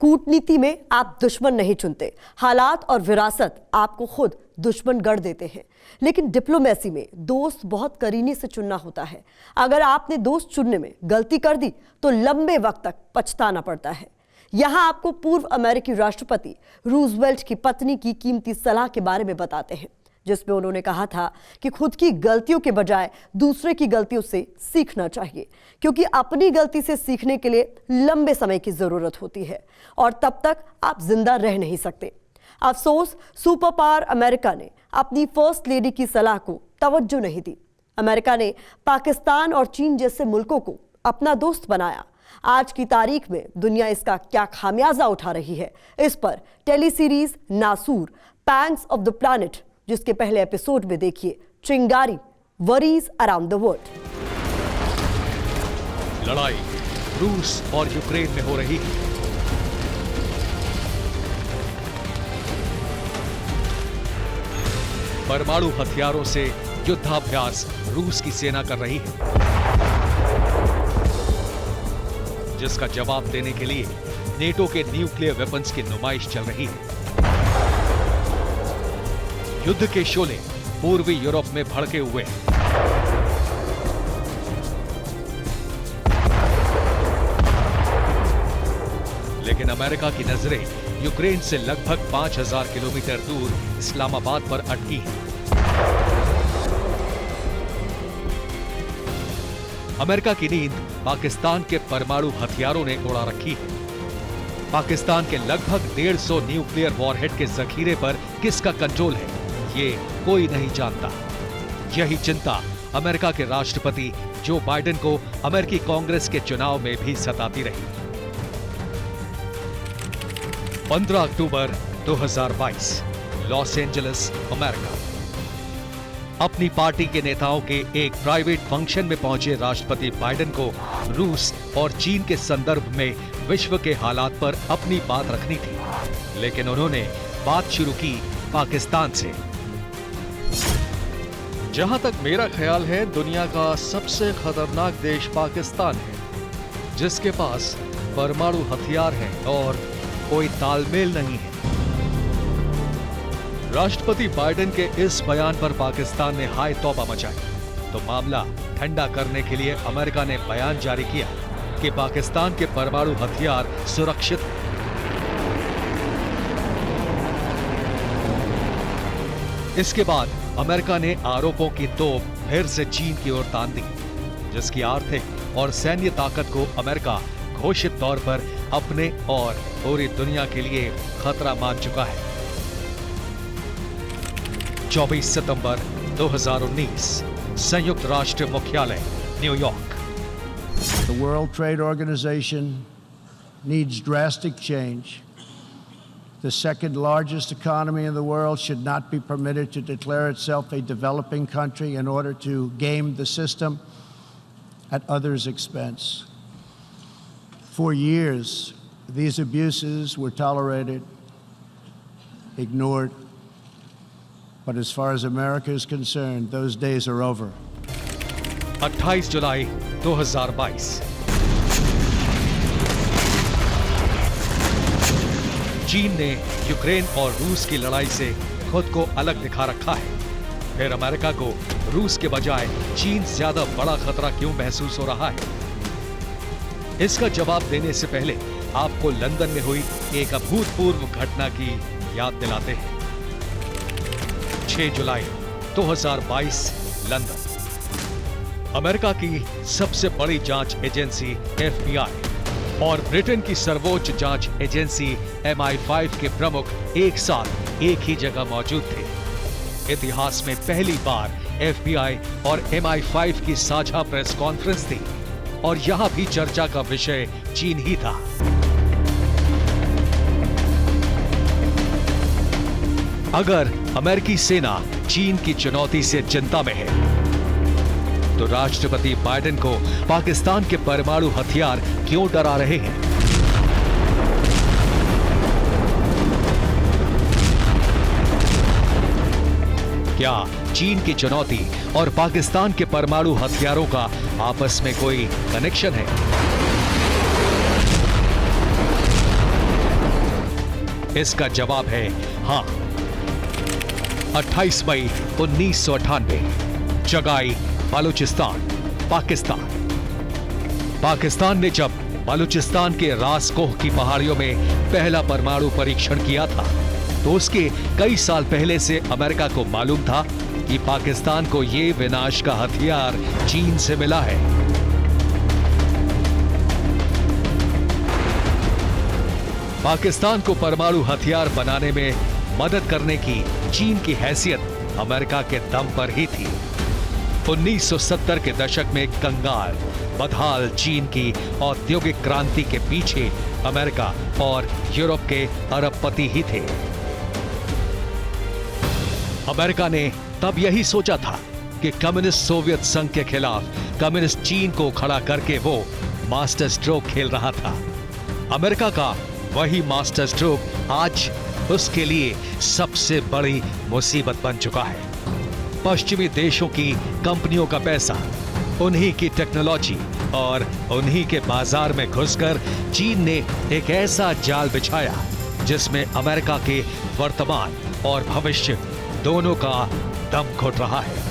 कूटनीति में आप दुश्मन नहीं चुनते, हालात और विरासत आपको खुद दुश्मन गढ़ देते हैं। लेकिन डिप्लोमेसी में दोस्त बहुत करीने से चुनना होता है। अगर आपने दोस्त चुनने में गलती कर दी तो लंबे वक्त तक पछताना पड़ता है। यहां आपको पूर्व अमेरिकी राष्ट्रपति रूजवेल्ट की पत्नी की कीमती सलाह के बारे में बताते हैं, जिसमें उन्होंने कहा था कि खुद की गलतियों के बजाय दूसरे की गलतियों से सीखना चाहिए, क्योंकि अपनी गलती से सीखने के लिए लंबे समय की जरूरत होती है और तब तक आप जिंदा रह नहीं सकते। अफसोस, सुपर पावर अमेरिका ने अपनी फर्स्ट लेडी की सलाह को तवज्जो नहीं दी। अमेरिका ने पाकिस्तान और चीन जैसे मुल्कों को अपना दोस्त बनाया। आज की तारीख में दुनिया इसका क्या खामियाजा उठा रही है, इस पर टेली सीरीज नासूर पैंग्स ऑफ द प्लैनेट, जिसके पहले एपिसोड में देखिए चिंगारी वरीज अराउंड द वर्ल्ड। लड़ाई रूस और यूक्रेन में हो रही है। परमाणु हथियारों से युद्धाभ्यास रूस की सेना कर रही है, जिसका जवाब देने के लिए नेटो के न्यूक्लियर वेपन्स की नुमाइश चल रही है। युद्ध के शोले पूर्वी यूरोप में भड़के हुए हैं। लेकिन अमेरिका की नजरें यूक्रेन से लगभग 5000 किलोमीटर दूर इस्लामाबाद पर अटकी हैं। अमेरिका की नींद पाकिस्तान के परमाणु हथियारों ने उड़ा रखी है। पाकिस्तान के लगभग 150 न्यूक्लियर वॉरहेड के जखीरे पर किसका कंट्रोल है, ये कोई नहीं जानता। यही चिंता अमेरिका के राष्ट्रपति जो बाइडेन को अमेरिकी कांग्रेस के चुनाव में भी सताती रही। 15 अक्टूबर 2022, लॉस एंजलिस, अमेरिका। अपनी पार्टी के नेताओं के एक प्राइवेट फंक्शन में पहुंचे राष्ट्रपति बाइडेन को रूस और चीन के संदर्भ में विश्व के हालात पर अपनी बात रखनी थी, लेकिन उन्होंने बात शुरू की पाकिस्तान से। जहां तक मेरा ख्याल है, दुनिया का सबसे खतरनाक देश पाकिस्तान है, जिसके पास परमाणु हथियार है और कोई तालमेल नहीं है। राष्ट्रपति बाइडेन के इस बयान पर पाकिस्तान ने हाय तौबा मचाई, तो मामला ठंडा करने के लिए अमेरिका ने बयान जारी किया कि पाकिस्तान के परमाणु हथियार सुरक्षित हैं। इसके बाद अमेरिका ने आरोपों की तोप फिर से चीन की ओर तान दी, जिसकी आर्थिक और सैन्य ताकत को अमेरिका घोषित तौर पर अपने और पूरी दुनिया के लिए खतरा मान चुका है। 24 सितंबर 2019, संयुक्त राष्ट्र मुख्यालय, New York. The World Trade Organization needs drastic change. The second largest economy in the world should not be permitted to declare itself a developing country in order to game the system at others' expense. For years, these abuses were tolerated, ignored, but as far as America is concerned, those days are over. 28 जुलाई 2022, चीन ने Ukraine और रूस की लड़ाई से खुद को अलग दिखा रखा है। फिर अमेरिका को रूस के बजाय चीन ज्यादा बड़ा खतरा क्यों महसूस हो रहा है? इसका जवाब देने से पहले आपको लंदन में हुई एक अभूतपूर्व घटना की याद दिलाते हैं। 6 जुलाई 2022, लंदन। अमेरिका की सबसे बड़ी जांच एजेंसी FBI और ब्रिटेन की सर्वोच्च जांच एजेंसी MI5 के प्रमुख एक साथ एक ही जगह मौजूद थे। इतिहास में पहली बार FBI और MI5 की साझा प्रेस कॉन्फ्रेंस थी और यहां भी चर्चा का विषय चीन ही था। अगर अमेरिकी सेना चीन की चुनौती से चिंता में है, तो राष्ट्रपति बाइडेन को पाकिस्तान के परमाणु हथियार क्यों डरा रहे हैं? क्या चीन की चुनौती और पाकिस्तान के परमाणु हथियारों का आपस में कोई कनेक्शन है? इसका जवाब है हाँ। 28 मई 1998, चगाई, बलूचिस्तान, पाकिस्तान। पाकिस्तान ने जब बलूचिस्तान के रासकोह की पहाड़ियों में पहला परमाणु परीक्षण किया था, तो उसके कई साल पहले से अमेरिका को मालूम था कि पाकिस्तान को यह विनाश का हथियार चीन से मिला है। पाकिस्तान को परमाणु हथियार बनाने में मदद करने की चीन की हैसियत अमेरिका के दम पर ही थी। 1970 के दशक में कंगाल, बदहाल चीन की औद्योगिक क्रांति के पीछे अमेरिका और यूरोप के अरबपति ही थे। अमेरिका ने तब यही सोचा था कि कम्युनिस्ट सोवियत संघ के खिलाफ कम्युनिस्ट चीन को खड़ा करके वो मास्टर स्ट्रोक खेल रहा था। अमेरिका का वही मास्टर स्ट्रोक आज उसके लिए सबसे बड़ी मुसीबत बन चुका है। पश्चिमी देशों की कंपनियों का पैसा, उन्हीं की टेक्नोलॉजी और उन्हीं के बाजार में घुसकर चीन ने एक ऐसा जाल बिछाया जिसमें अमेरिका के वर्तमान और भविष्य दोनों का दम घुट रहा है।